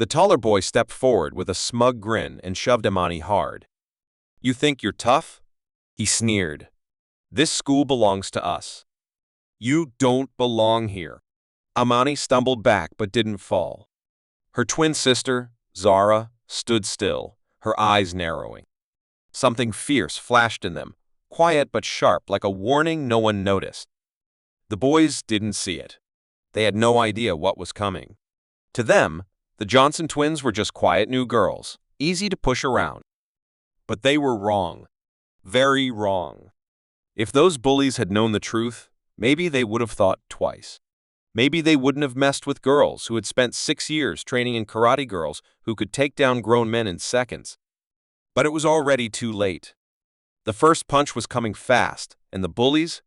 The taller boy stepped forward with a smug grin and shoved Ammani hard. "You think you're tough?" he sneered. "This school belongs to us. You don't belong here." Ammani stumbled back but didn't fall. Her twin sister, Zara, stood still, her eyes narrowing. Something fierce flashed in them, quiet but sharp, like a warning no one noticed. The boys didn't see it. They had no idea what was coming. To them, the Johnson twins were just quiet new girls, easy to push around. But they were wrong. Very wrong. If those bullies had known the truth, maybe they would have thought twice. Maybe they wouldn't have messed with girls who had spent 6 years training in karate, girls who could take down grown men in seconds. But it was already too late. The first punch was coming fast, and the bullies,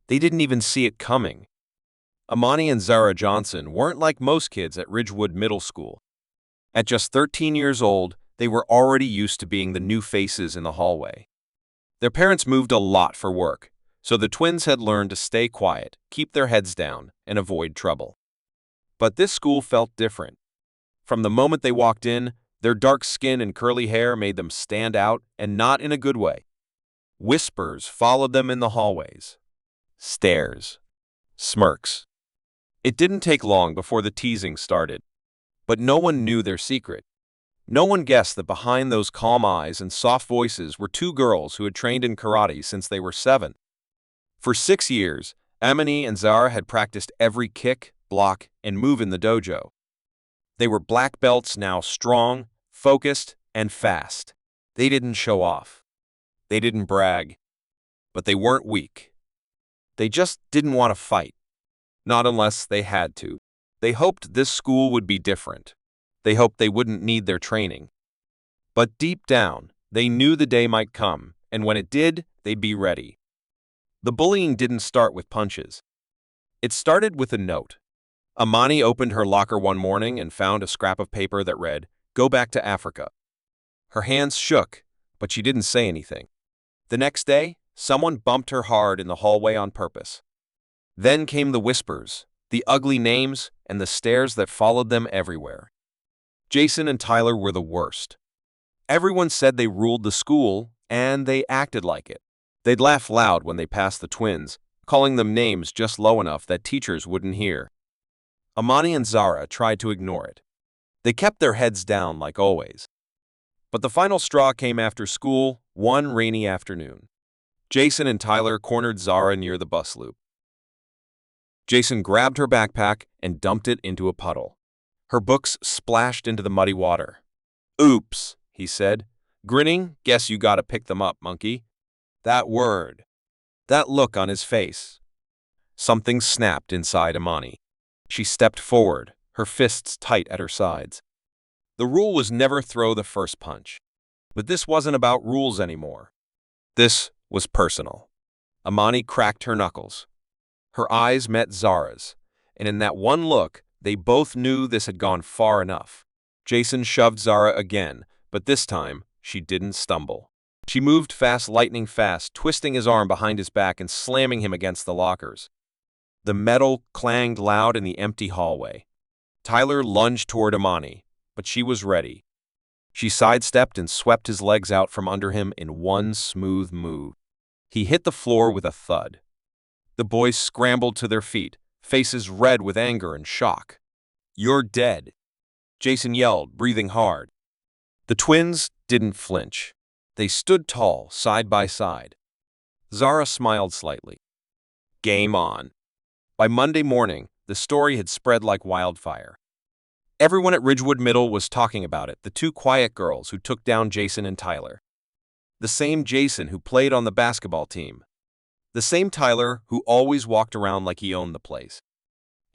they didn't even see it coming. Ammani and Zara Johnson weren't like most kids at Ridgewood Middle School. At just 13 years old, they were already used to being the new faces in the hallway. Their parents moved a lot for work, so the twins had learned to stay quiet, keep their heads down, and avoid trouble. But this school felt different. From the moment they walked in, their dark skin and curly hair made them stand out, and not in a good way. Whispers followed them in the hallways. Stares. Smirks. It didn't take long before the teasing started. But no one knew their secret. No one guessed that behind those calm eyes and soft voices were 2 girls who had trained in karate since they were 7. For 6 years, Ammani and Zara had practiced every kick, block, and move in the dojo. They were black belts now, strong, focused, and fast. They didn't show off. They didn't brag. But they weren't weak. They just didn't want to fight. Not unless they had to. They hoped this school would be different. They hoped they wouldn't need their training. But deep down, they knew the day might come, and when it did, they'd be ready. The bullying didn't start with punches. It started with a note. Ammani opened her locker one morning and found a scrap of paper that read, "Go back to Africa." Her hands shook, but she didn't say anything. The next day, someone bumped her hard in the hallway on purpose. Then came the whispers, the ugly names, and the stares that followed them everywhere. Jason and Tyler were the worst. Everyone said they ruled the school, and they acted like it. They'd laugh loud when they passed the twins, calling them names just low enough that teachers wouldn't hear. Ammani and Zara tried to ignore it. They kept their heads down like always. But the final straw came after school, one rainy afternoon. Jason and Tyler cornered Zara near the bus loop. Jason grabbed her backpack and dumped it into a puddle. Her books splashed into the muddy water. "Oops," he said, grinning. "Guess you gotta pick them up, monkey." That word. That look on his face. Something snapped inside Ammani. She stepped forward, her fists tight at her sides. The rule was never throw the first punch. But this wasn't about rules anymore. This was personal. Ammani cracked her knuckles. Her eyes met Zara's, and in that one look, they both knew this had gone far enough. Jason shoved Zara again, but this time, she didn't stumble. She moved fast, lightning fast, twisting his arm behind his back and slamming him against the lockers. The metal clanged loud in the empty hallway. Tyler lunged toward Ammani, but she was ready. She sidestepped and swept his legs out from under him in one smooth move. He hit the floor with a thud. The boys scrambled to their feet, faces red with anger and shock. "You're dead," Jason yelled, breathing hard. The twins didn't flinch. They stood tall, side by side. Zara smiled slightly. Game on. By Monday morning, the story had spread like wildfire. Everyone at Ridgewood Middle was talking about it, the 2 quiet girls who took down Jason and Tyler. The same Jason who played on the basketball team. The same Tyler who always walked around like he owned the place.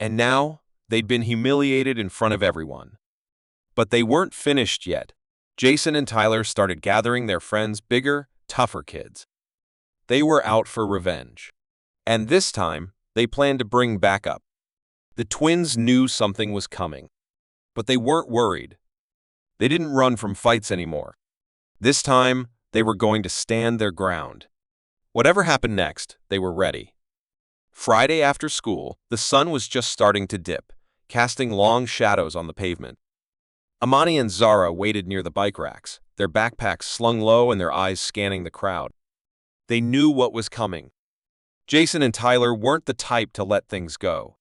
And now, they'd been humiliated in front of everyone. But they weren't finished yet. Jason and Tyler started gathering their friends, bigger, tougher kids. They were out for revenge. And this time, they planned to bring backup. The twins knew something was coming. But they weren't worried. They didn't run from fights anymore. This time, they were going to stand their ground. Whatever happened next, they were ready. Friday after school, the sun was just starting to dip, casting long shadows on the pavement. Ammani and Zara waited near the bike racks, their backpacks slung low and their eyes scanning the crowd. They knew what was coming. Jason and Tyler weren't the type to let things go.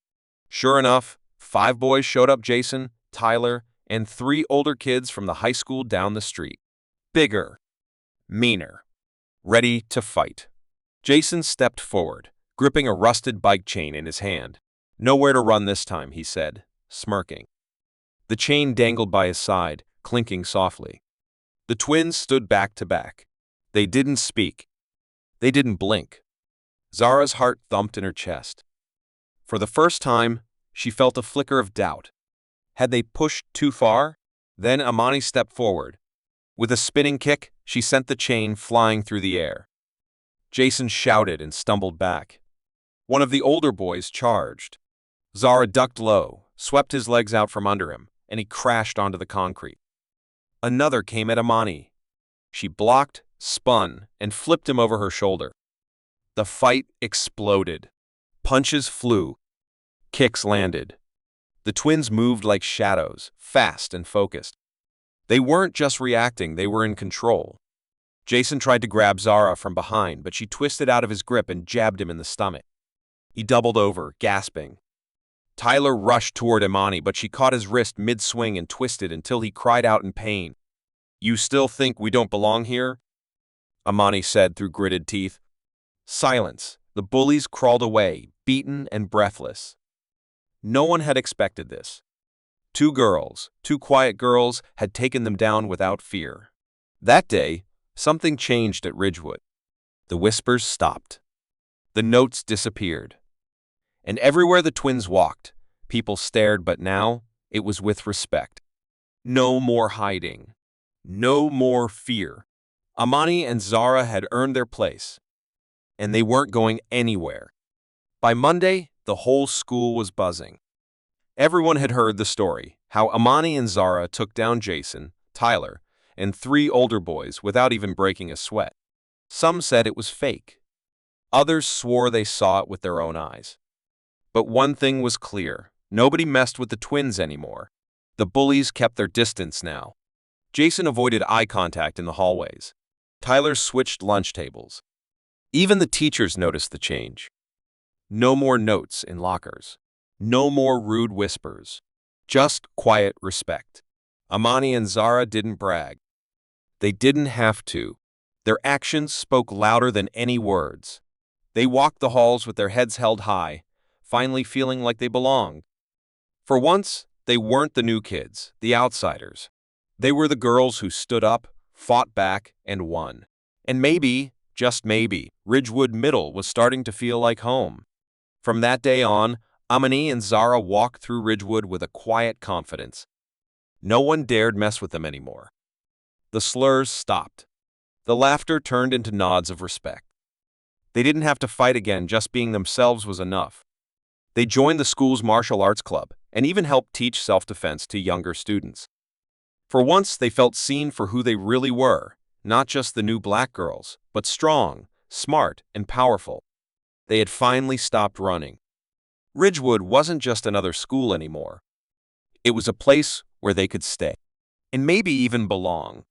Sure enough, 5 boys showed up: Jason, Tyler, and 3 older kids from the high school down the street. Bigger, meaner, ready to fight. Jason stepped forward, gripping a rusted bike chain in his hand. "Nowhere to run this time," he said, smirking. The chain dangled by his side, clinking softly. The twins stood back to back. They didn't speak. They didn't blink. Zara's heart thumped in her chest. For the first time, she felt a flicker of doubt. Had they pushed too far? Then Ammani stepped forward. With a spinning kick, she sent the chain flying through the air. Jason shouted and stumbled back. One of the older boys charged. Zara ducked low, swept his legs out from under him, and he crashed onto the concrete. Another came at Ammani. She blocked, spun, and flipped him over her shoulder. The fight exploded. Punches flew. Kicks landed. The twins moved like shadows, fast and focused. They weren't just reacting, they were in control. Jason tried to grab Zara from behind, but she twisted out of his grip and jabbed him in the stomach. He doubled over, gasping. Tyler rushed toward Ammani, but she caught his wrist mid-swing and twisted until he cried out in pain. "You still think we don't belong here?" Ammani said through gritted teeth. Silence. The bullies crawled away, beaten and breathless. No one had expected this. 2 girls, 2 quiet girls, had taken them down without fear. That day, something changed at Ridgewood. The whispers stopped. The notes disappeared. And everywhere the twins walked, people stared, but now it was with respect. No more hiding. No more fear. Ammani and Zara had earned their place, and they weren't going anywhere. By Monday, the whole school was buzzing. Everyone had heard the story, how Ammani and Zara took down Jason, Tyler, and 3 older boys without even breaking a sweat. Some said it was fake. Others swore they saw it with their own eyes. But one thing was clear: nobody messed with the twins anymore. The bullies kept their distance now. Jason avoided eye contact in the hallways. Tyler switched lunch tables. Even the teachers noticed the change. No more notes in lockers. No more rude whispers. Just quiet respect. Ammani and Zara didn't brag. They didn't have to. Their actions spoke louder than any words. They walked the halls with their heads held high, finally feeling like they belonged. For once, they weren't the new kids, the outsiders. They were the girls who stood up, fought back, and won. And maybe, just maybe, Ridgewood Middle was starting to feel like home. From that day on, Ammani and Zara walked through Ridgewood with a quiet confidence. No one dared mess with them anymore. The slurs stopped. The laughter turned into nods of respect. They didn't have to fight again, just being themselves was enough. They joined the school's martial arts club and even helped teach self-defense to younger students. For once, they felt seen for who they really were, not just the new black girls, but strong, smart, and powerful. They had finally stopped running. Ridgewood wasn't just another school anymore. It was a place where they could stay, and maybe even belong.